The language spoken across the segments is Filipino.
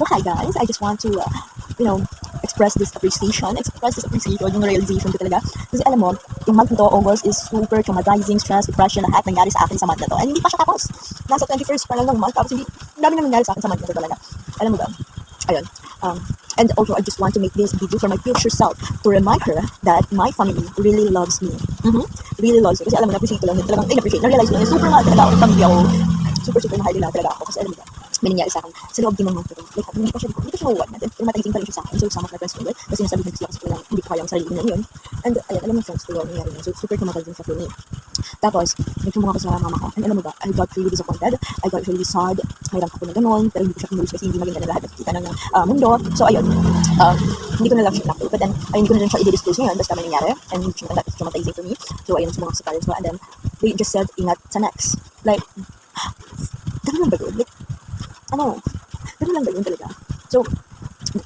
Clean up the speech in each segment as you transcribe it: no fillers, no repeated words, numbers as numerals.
So hi guys, I just want to, express this appreciation, yung realization ko talaga. Kasi alam mo, yung month nito, August, is super traumatizing, stress, depression, lahat nangyari sa akin sa month na to. And hindi pa siya tapos. Nasa 21st pa lang ng month, tapos hindi, dami na nangyari sa akin sa month na to talaga. Alam mo ba? Ayun. And also, I just want to make this video for my future self to remind her that my family really loves me. Really loves me. Kasi alam mo, na-appreciate ko lang, talagang in-appreciate. Na-realize ko na super mahal talaga ako, pamilya ko. Super mahal nila talaga ako. Kasi alam mo ba, may nangyari sa akin sa loob din ng month ko. Like, hindi pa siya mahuwag natin. Pero mataging pa rin siya sa akin. So, some of my friends ko kasi nasabi ko kasi lang, hindi ko kaya ang sarili ko na yun. And, ayun, alam mo friends ko yun, nangyari yun. So, super traumatizing siya for me. Tapos, nagsumbong ako sa mama ko. And alam mo ba, I got really disappointed. I got really sad. Mayroon ako na ganun. Pero hindi ko siya kinulis kasi hindi maganda na lahat nakikita ng mundo. So, ayun. Hindi ko na lang siya nakita. But then, ayun, hindi ko na lang siya i-disclose ngayon. Basta may nangyari. And that is traumatizing for me. So, ayun, sumbong ako sa parents ko. And then, they just said, ingat sa next. Like, ganun lang ba yun? Like, ganun lang ba yun talaga? So,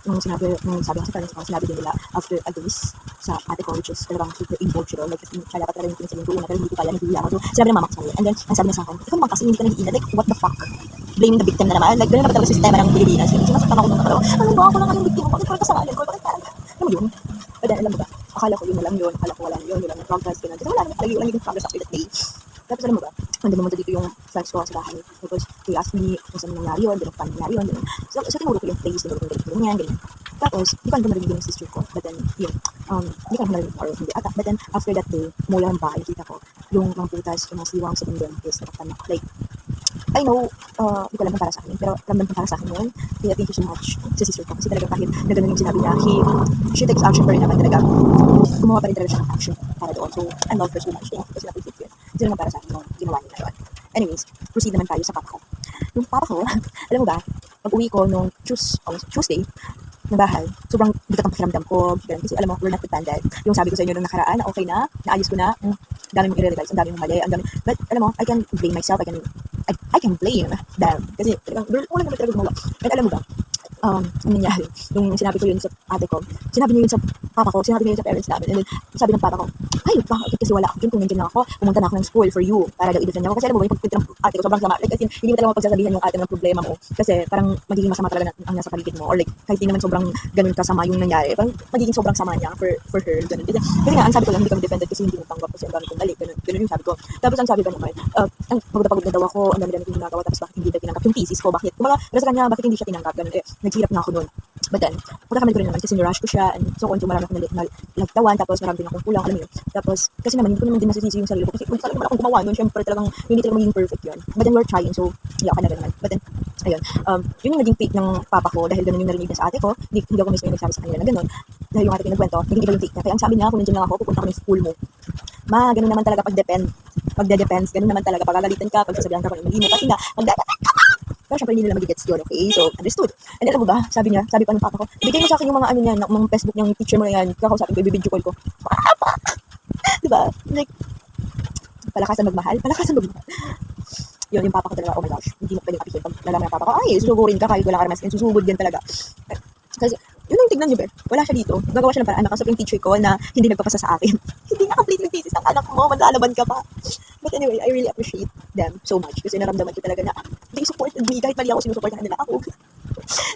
nung sabi ko sa parents ko, sinabi din nila after a days sa ate ko, which is talagang super involved siya. Like, siya dapat talaga yung pinasabihin ko una, pero hindi ko kaya, naghihiya ako. So, sinabi ng mama ko sa kanila. And then, ang sabi niya sa akin, ikaw naman kasi hindi ka nag-iinat. Like, what the fuck? Blaming the victim na naman. Like, ganun naman talaga sistema ng Pilipinas. Sinasaktan ako nung ano ba, ako lang ang victim. Bakit ko kasalanan ko? Bakit parang, alam mo yun? But then, alam mo ba, akala ko yun na lang yun. Akala ko wala na yun. Wala na progress. Ganun. Kasi wala na talaga yung progress after that day. Tapos alam mo ba, nandun naman dito yung friends ko sa bahay. Tapos, they asked me kung saan nangyari yun, ganun pa nangyari yun. So tinuro ko yung place, tinuro ko yung ganyan. Tapos, di ko alam narinig yung sister ko. But then, yun, di ko alam narinig or hindi ata. But then, after that day, mula ng bahay, kita ko, yung mga putas, yung mga siwang sa bundon is nakaktan ako. Like, I know, hindi ko alam kung para sa akin, pero ramdam ko para sa akin yun. Kaya thank you so much sa sister ko. Kasi talaga kahit na ganun yung sinabi niya, she takes action pa rin naman talaga. Gumawa pa rin talaga siya ng action para doon. So, I love her so much. Thank you kasi na-appreciate yun. Kasi naman para sa akin yung ginawa niya na yun. Anyways, proceed naman tayo sa papa ko. Yung papa ko, alam mo ba, pag-uwi ko nung Tuesday, ng bahay, sobrang bigat ang pakiramdam ko. Kasi alam mo, we're not dependent. Yung sabi ko sa inyo nung nakaraan, na okay na, naayos ko na, dami mong i-realize, ang dami mong mali, ang dami. But alam mo, I can blame myself, I can blame them. Kasi talagang, wala naman talaga gumawa. And alam mo ba, ang nangyari, nung sinabi ko yun sa ate ko, sinabi niya yun sa papa ko, sinabi niya yun sa parents namin, and then sabi ng papa ko, ay, bakit kasi wala ako dyan, kung nandiyan lang ako, pumunta na ako ng school for you, para daw i-defend ako, kasi alam mo ba, yung pagpunta ng ate ko, sobrang sama, like, kasi hindi mo talaga mapagsasabihan yung ate ng problema mo, kasi parang magiging masama talaga ang nasa paligid mo, or like, kahit hindi naman sobrang ganun kasama yung nangyari, parang magiging sobrang sama niya for her, ganun. Kasi nga, ang sabi ko lang, hindi kami defended kasi hindi mo tanggap kasi ang dami kong mali, ganun yung sabi ko. Tapos ang sabi ko naman, pagod na daw ako, ang dami-dami kong ginagawa, tapos bakit hindi na tinanggap yung thesis ko, bakit? Kumaga, sa kanya, bakit hindi siya tinanggap, ganun, naghirap na ako nun. But then, pagkakamali ko rin naman kasi nirush ko siya and so on, so marami akong nagtawan, tapos marami din akong kulang, alam mo yun. Tapos, kasi naman, hindi ko naman din masisisi yung sarili ko kasi kung talagang wala akong gumawa nun, syempre talagang hindi talaga magiging perfect yun. But then, we're trying, so, iyak ka na naman. But then, ayun, yun yung naging take ng papa ko dahil ganun yung narinig niya sa ate ko, hindi ako mismo yung nagsabi sa kanila na ganun. Dahil yung ate ko nagkwento, naging iba yung take niya. Kaya ang sabi niya, kung nandiyan lang ako, pupunta ko ng school mo. Ganun naman talaga pag-depends, ganun naman talaga, pagagalitan ka, pagsasabihan ka kung hindi mo, kasi nga, magdadepend ka. Pero syempre hindi nila magigets yun, okay? So, understood. And alam mo ba, sabi pa ng papa ko, ibigay mo sa akin yung mga ano niyan, mga Facebook niyang teacher mo na yan, kakausapin ko, ibibidyo call ko. Diba? Like, palakasan magmahal. Yun, yung papa ko talaga, oh my gosh, hindi mo pwedeng kapihin. Pag nalaman ng papa ko, ay, susugurin ka kahit wala ka naman skin, susugod yan talaga. Kasi, yun yung tignan niyo, Be. Wala siya dito. Gagawa siya ng paraan. Nakasap yung teacher ko na hindi nagpapasa sa akin. Hindi na complete yung thesis ng anak mo. Maglalaban ka pa. But anyway, I really appreciate them so much. Kasi naramdaman ko talaga na they supported me. Kahit mali ako, sinusuportahan nila ako.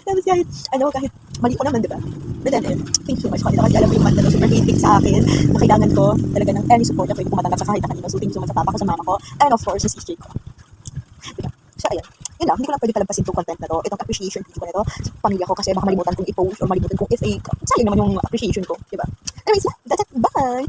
Tapos kahit mali ko naman, diba? But then, thank you so much. Kasi alam mo yung manda na super hating sa akin. Na kailangan ko talaga ng any support. Ako yung kumatanggap sa kahit na kanino. So, thank you so much sa papa ko, sa mama ko. And of course, sa sister ko. Diba? So, ayan. Yun lang, hindi ko lang pwede palampasin itong content na to, itong appreciation video ko na to sa pamilya ko kasi baka malimutan kong i-post or malimutan kong i-fake. Sayang naman yung appreciation ko, diba? Anyways, that's it. Bye!